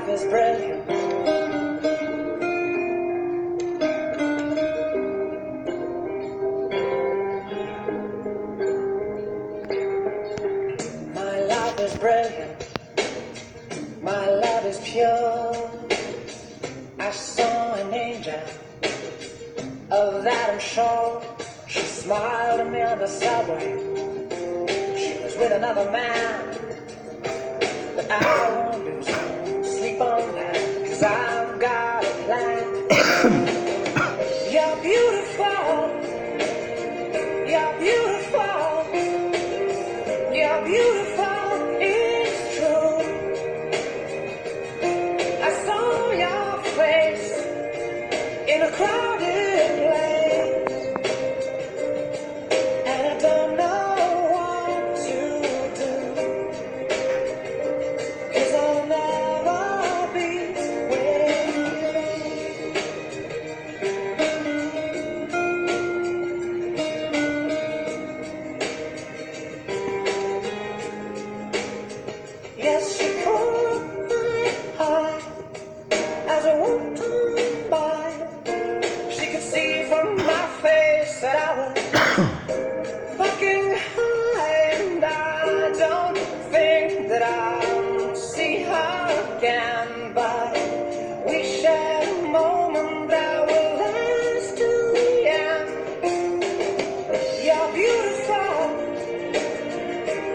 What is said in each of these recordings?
life is brilliant. My life is brilliant. My love is pure. I saw an angel, of that I'm sure. She smiled at me on the subway. She was with another man, but I won't lose sleep on that, 'cause I've got a plan. You're beautiful. You're beautiful. You're beautiful. It's true. I saw your face in a crowded place, and I don't know what to do, 'cause I'll never be with you. Yes, she caught my eye as I walked on by. She could see from my face that I was fucking high, and I don't think that I'll see her again, but we shared a moment that will last to the end. You're beautiful.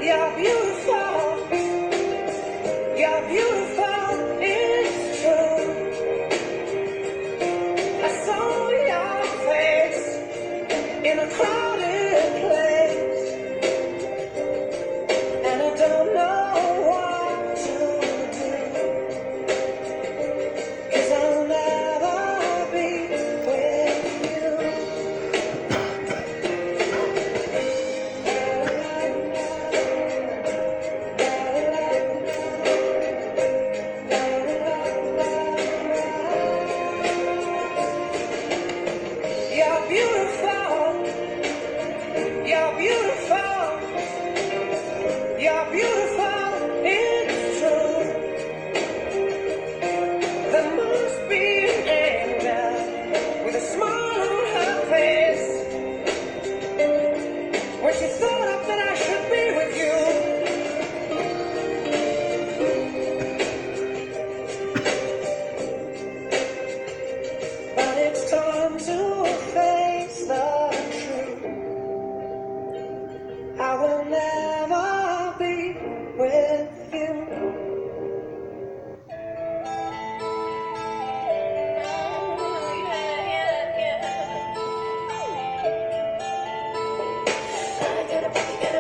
You're beautiful. You're beautiful. It's true. I saw your face in a crowded place, and I don't know what to do, 'cause I'll never be with you. You're beautiful. You're beautiful. You're beautiful. It's true. There must be an angel with a smile on her face when she thought up that I should be with you. But it's time to face the truth. I will never be with you. I got a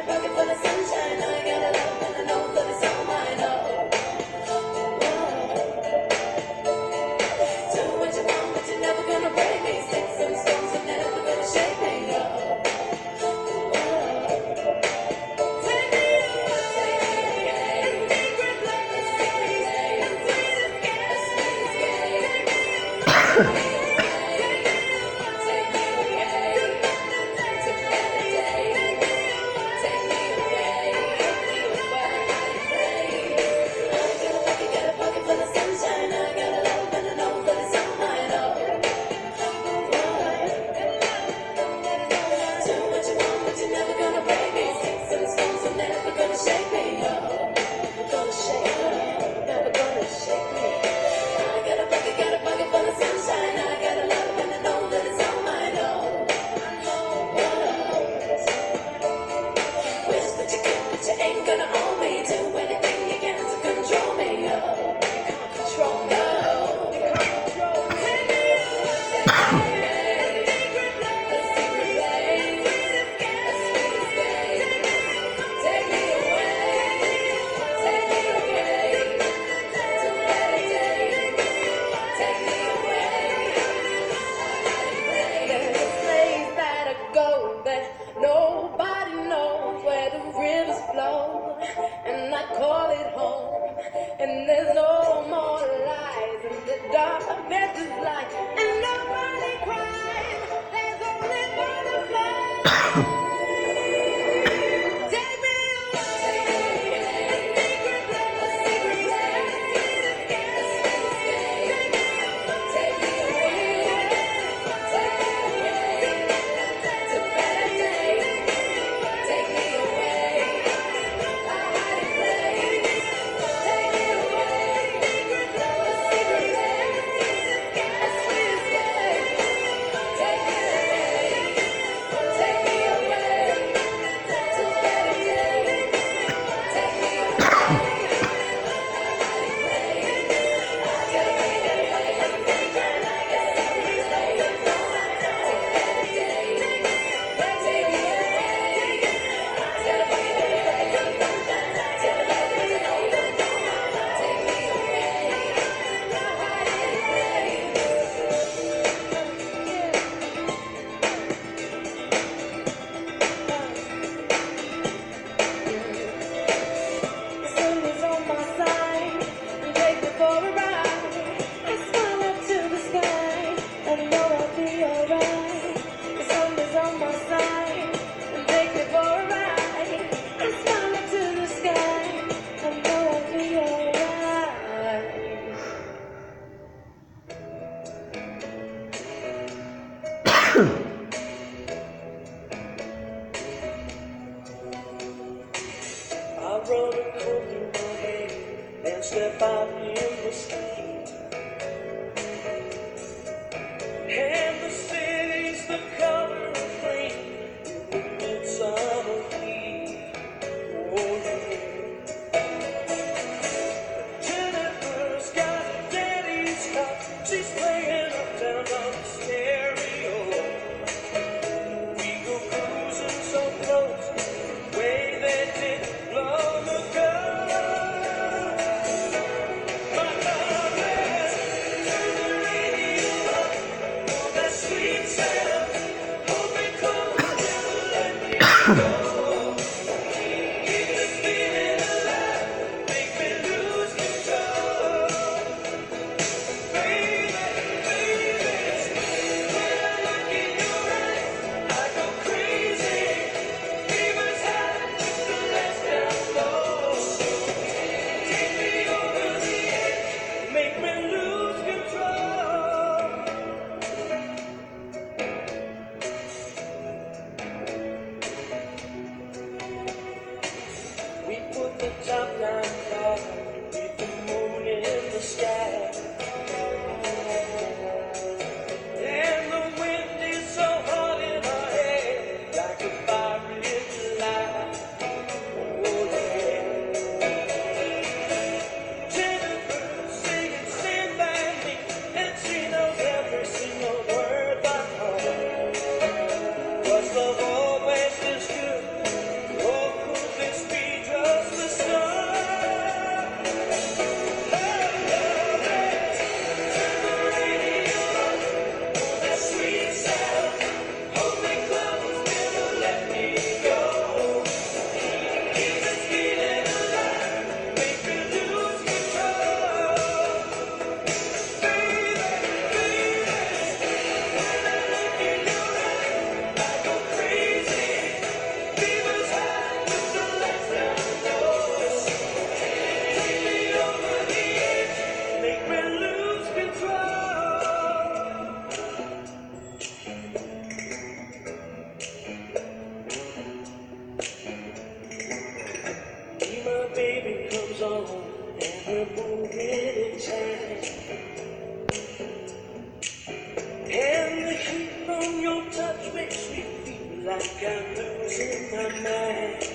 pocket full of sunshine. I got a love and I know that it's all mine. Do what you want, but you're never gonna break me. Sticks and stones are never gonna shake me. Take me away in secret places and sweetest escapes. Take me away. And I call it home, and there's no more lies, and the darkness is light, and nobody cries. There's only butterflies. Take me away, a secret place, a secret place. take me for a ride. I smile up to the sky. I know I'll be alright. The sun is on my side. And take me for a ride. I smile up to the sky. I know I'll be alright. I run a coat in my head and step out in the street. And the city's the color of green in the midsummer heat. Oh yeah. Jennifer's got daddy's car. She's playing uptown on the stereo. We go cruising so close, the way they did long ago. My darling, turn the radio up on that sweet sound. Hold me close, never let me go. Keep this feeling alive, make me lose control. Baby, baby, when I look in your eyes, I go crazy. Fever's high, the lights down low. Take me over the edge, make me lose control. We put the top line car with the moon in the sky. And the wind is so hot in our head, like a fire in July. Oh yeah. Jennifer singing Stand By Me, and she knows every single word by heart. Was love always this good, or could this be just the start? Love, love, turn the radio up on that sweet sound. Hold me close, never let me go. Keep this feeling alive, make me lose control. Baby, baby, when I look in your eyes, I go crazy. Fever's high, with the lights down low. Take me over the edge, make me lose control. My baby comes on and her moving is tight. And the heat from your touch makes me feel like I'm losing my mind.